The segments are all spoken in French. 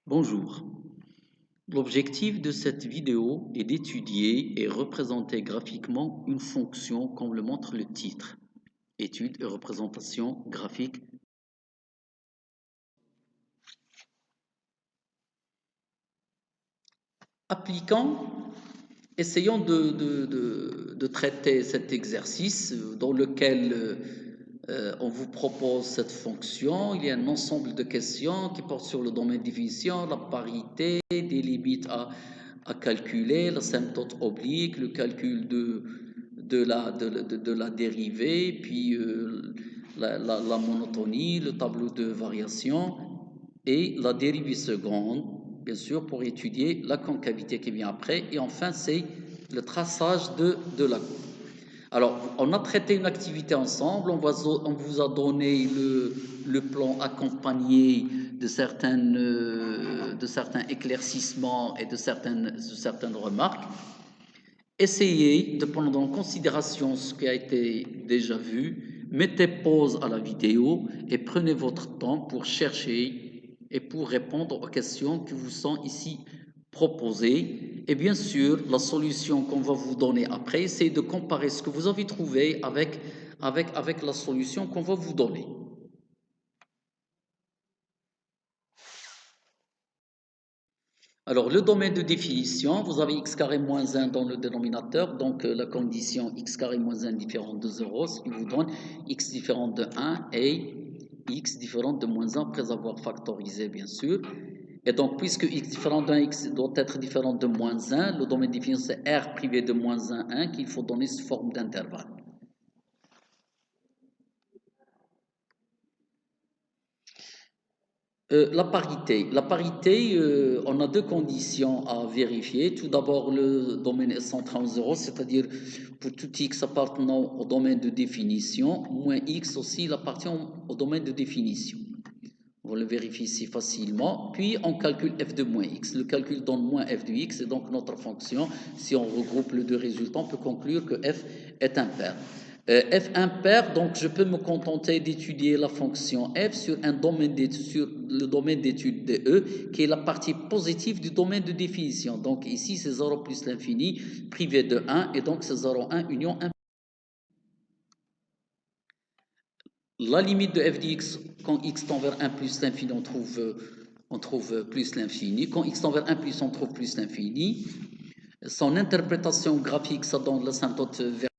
Bonjour. L'objectif de cette vidéo est d'étudier et représenter graphiquement une fonction comme le montre le titre. Étude et représentation graphique. Essayons de traiter cet exercice dans lequel on vous propose cette fonction. Il y a un ensemble de questions qui portent sur le domaine de définition, la parité, des limites à calculer, l'asymptote oblique, le calcul de la dérivée, puis la monotonie, le tableau de variation et la dérivée seconde, bien sûr, pour étudier la concavité qui vient après. Et enfin, c'est le traçage de la courbe. Alors, on a traité une activité ensemble, on vous a donné le plan accompagné de certains éclaircissements et de certaines remarques. Essayez de prendre en considération ce qui a été déjà vu, mettez pause à la vidéo et prenez votre temps pour chercher et pour répondre aux questions qui vous sont ici proposées. Et bien sûr, la solution qu'on va vous donner après, c'est de comparer ce que vous avez trouvé avec la solution qu'on va vous donner. Alors, le domaine de définition, vous avez x carré moins 1 dans le dénominateur, donc la condition x carré moins 1 différente de 0, ce qui vous donne x différente de 1 et x différente de moins 1 après avoir factorisé, bien sûr. Et donc, puisque x différente de 1, x doit être différente de moins 1, le domaine de définition, c'est r privé de moins 1, 1, qu'il faut donner sous forme d'intervalle. La parité. La parité, on a deux conditions à vérifier. Tout d'abord, le domaine est centré en 0, c'est-à-dire pour tout x appartenant au domaine de définition, moins x aussi appartient au domaine de définition. On le vérifie ici facilement. Puis, on calcule f de moins x. Le calcul donne moins f de x, et donc notre fonction, si on regroupe les deux résultats, on peut conclure que f est impair. F impair, donc je peux me contenter d'étudier la fonction f sur le domaine d'étude de E, qui est la partie positive du domaine de définition. Donc ici, c'est 0 plus l'infini, privé de 1, et donc c'est 0, 1, union 1. La limite de f de x, quand x tend vers 1 plus l'infini, on trouve plus l'infini. Quand x tend vers 1 plus, on trouve plus l'infini. Son interprétation graphique, ça donne l'asymptote vers.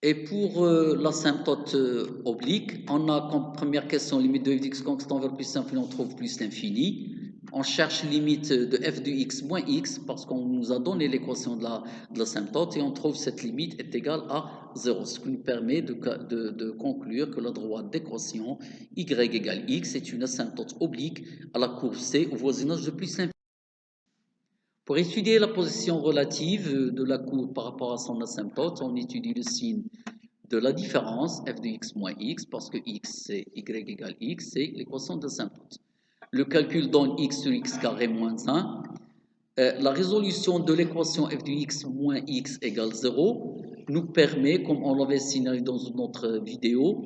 Et pour l'asymptote oblique, on a comme première question limite de f de x quand x tend vers plus l'infini, on trouve plus l'infini. On cherche limite de f de x moins x parce qu'on nous a donné l'équation de l'asymptote et on trouve cette limite est égale à 0, ce qui nous permet de conclure que la droite d'équation y égale x est une asymptote oblique à la courbe C au voisinage de plus l'infini. Pour étudier la position relative de la courbe par rapport à son asymptote, on étudie le signe de la différence f de x moins x, parce que x c'est y égale x, c'est l'équation d'asymptote. Le calcul donne x sur x carré moins 1. La résolution de l'équation f de x moins x égale 0 nous permet, comme on l'avait signalé dans une autre vidéo,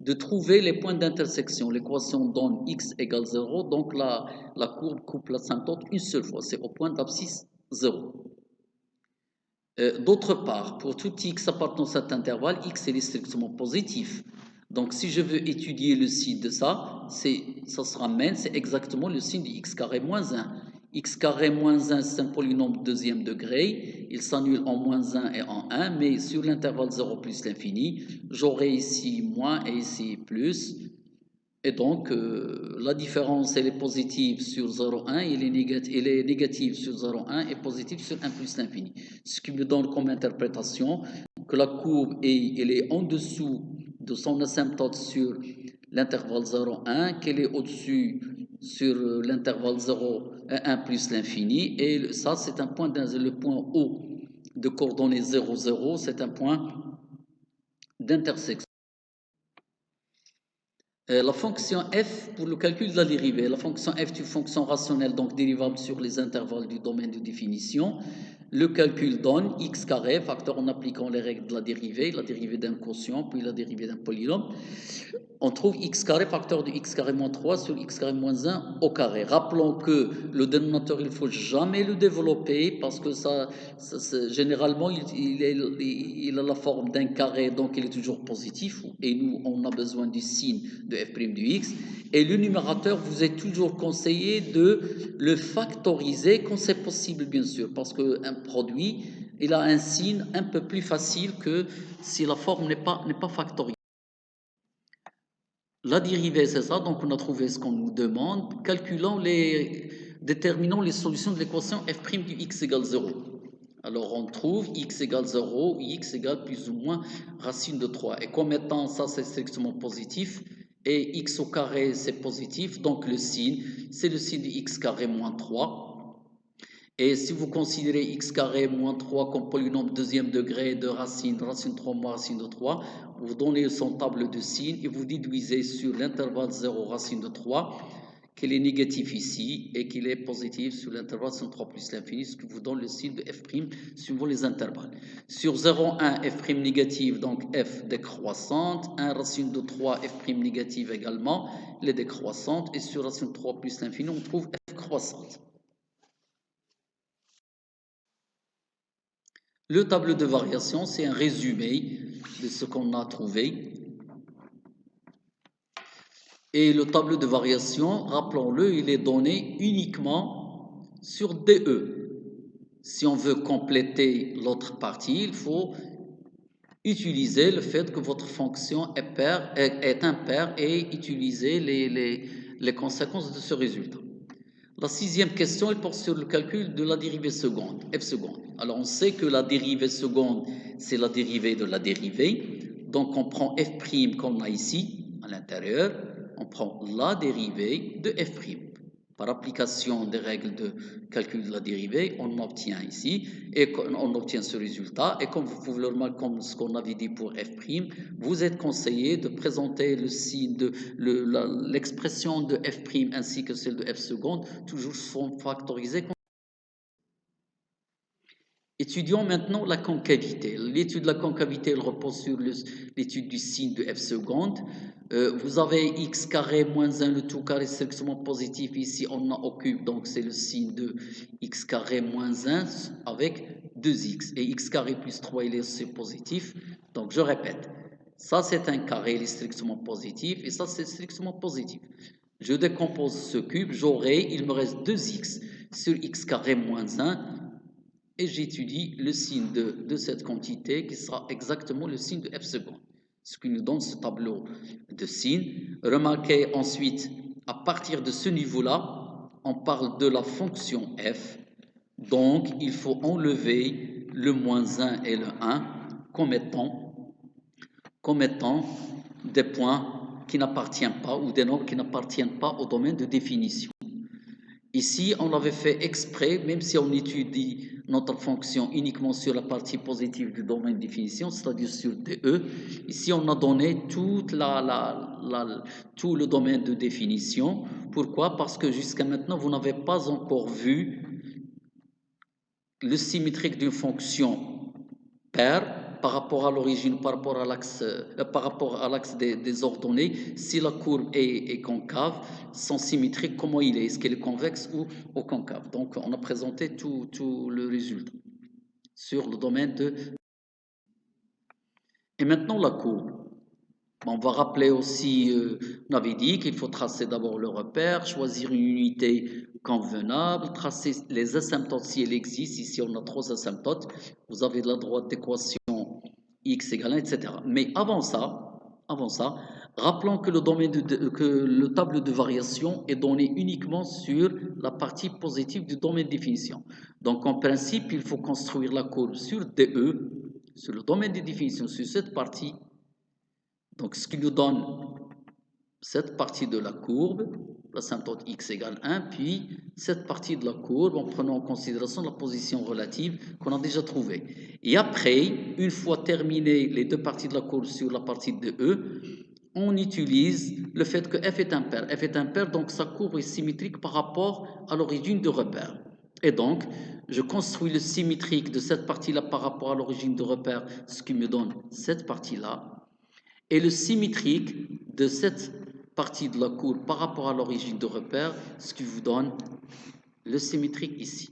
de trouver les points d'intersection. L'équation donne x égale 0, donc la courbe coupe l'asymptote une seule fois, c'est au point d'abscisse 0. D'autre part, pour tout x appartenant à cet intervalle, x est strictement positif. Donc, si je veux étudier le signe de ça, ça se ramène, c'est exactement le signe de x carré moins 1. X carré moins 1, c'est un polynôme de deuxième degré. Il s'annule en moins 1 et en 1, mais sur l'intervalle 0 plus l'infini, j'aurai ici moins et ici plus. Et donc, la différence, elle est positive sur 0,1, elle est négative sur 0,1 et positive sur 1 plus l'infini. Ce qui me donne comme interprétation que la courbe elle est en dessous de son asymptote sur l'intervalle 0,1, qu'elle est au-dessus sur l'intervalle 1 plus l'infini. Et ça, c'est un point, le point haut de coordonnées 0, 0, c'est un point d'intersection. La fonction f pour le calcul de la dérivée. La fonction f est une fonction rationnelle, donc dérivable sur les intervalles du domaine de définition. Le calcul donne x carré, facteur en appliquant les règles de la dérivée d'un quotient, puis la dérivée d'un polynôme. On trouve x carré, facteur de x carré moins 3 sur x carré moins 1 au carré. Rappelons que le dénominateur, il ne faut jamais le développer parce que généralement, il a la forme d'un carré, donc il est toujours positif. Et nous, on a besoin du signe de f' du x. Et le numérateur, vous est toujours conseillé de le factoriser quand c'est possible, bien sûr, parce qu'un produit, il a un signe un peu plus facile que si la forme n'est pas factorisée. La dérivée, c'est ça, donc on a trouvé ce qu'on nous demande. Déterminons les solutions de l'équation f' du x égale 0. Alors on trouve x égale 0, x égale plus ou moins racine de 3. Et comme étant ça, c'est strictement positif, et x au carré, c'est positif, donc le signe, c'est le signe de x carré moins 3. Et si vous considérez x carré moins 3 comme polynôme deuxième degré de racine 3 moins racine de 3, vous donnez son table de signes et vous déduisez sur l'intervalle 0 racine de 3 qu'il est négatif ici et qu'il est positif sur l'intervalle 3 plus l'infini, ce qui vous donne le signe de f' suivant les intervalles. Sur 0, 1, f' négative, donc f décroissante, 1 racine de 3, f' négative également, elle est décroissante, et sur racine 3 plus l'infini, on trouve f croissante. Le tableau de variation, c'est un résumé de ce qu'on a trouvé. Et le tableau de variation, rappelons-le, il est donné uniquement sur DE. Si on veut compléter l'autre partie, il faut utiliser le fait que votre fonction est impaire et utiliser les conséquences de ce résultat. La sixième question, elle porte sur le calcul de la dérivée seconde, f seconde. Alors, on sait que la dérivée seconde, c'est la dérivée de la dérivée. Donc, on prend f' qu'on a ici, à l'intérieur. On prend la dérivée de f'. Par application des règles de calcul de la dérivée, on obtient ici, et on obtient ce résultat. Et comme vous pouvez le remarquer, comme ce qu'on avait dit pour f', vous êtes conseillé de présenter le signe de l'expression de f' ainsi que celle de f seconde, toujours sont factorisées. Étudions maintenant la concavité. L'étude de la concavité, elle repose sur l'étude du signe de f seconde. Vous avez x carré moins 1, le tout carré strictement positif. Ici, on a au cube, donc c'est le signe de x carré moins 1 avec 2x. Et x carré plus 3, il est aussi positif. Donc, je répète, ça c'est un carré, il est strictement positif, et ça c'est strictement positif. Je décompose ce cube, il me reste 2x sur x carré moins 1, et j'étudie le signe de cette quantité qui sera exactement le signe de f seconde, ce qui nous donne ce tableau de signes. Remarquez ensuite, à partir de ce niveau-là, on parle de la fonction f, donc il faut enlever le moins 1 et le 1 comme étant des points qui n'appartiennent pas ou des nombres qui n'appartiennent pas au domaine de définition. Ici, on l'avait fait exprès, même si on étudie notre fonction uniquement sur la partie positive du domaine de définition, c'est-à-dire sur DE. Ici, on a donné tout le domaine de définition. Pourquoi? Parce que jusqu'à maintenant, vous n'avez pas encore vu le symétrique d'une fonction paire par rapport à l'origine, par rapport à l'axe des ordonnées. Si la courbe est concave, son symétrique, comment il est? Est-ce qu'elle est convexe ou concave? Donc, on a présenté tout le résultat sur le domaine de... Et maintenant, la courbe. On va rappeler aussi, on avait dit qu'il faut tracer d'abord le repère, choisir une unité convenable, tracer les asymptotes si elles existent. Ici, on a 3 asymptotes. Vous avez de la droite d'équation x égale 1, etc. Mais avant ça, rappelons que le tableau de variation est donné uniquement sur la partie positive du domaine de définition. Donc, en principe, il faut construire la courbe sur DE, sur le domaine de définition, sur cette partie. Donc, ce qui nous donne cette partie de la courbe, l'asymptote x égale 1, puis cette partie de la courbe en prenant en considération la position relative qu'on a déjà trouvée. Et après, une fois terminé les deux parties de la courbe sur la partie de E, on utilise le fait que f est impair. F est impair, donc sa courbe est symétrique par rapport à l'origine de repère. Et donc, je construis le symétrique de cette partie-là par rapport à l'origine de repère, ce qui me donne cette partie-là. Et le symétrique de cette partie de la courbe par rapport à l'origine de repère, ce qui vous donne le symétrique ici.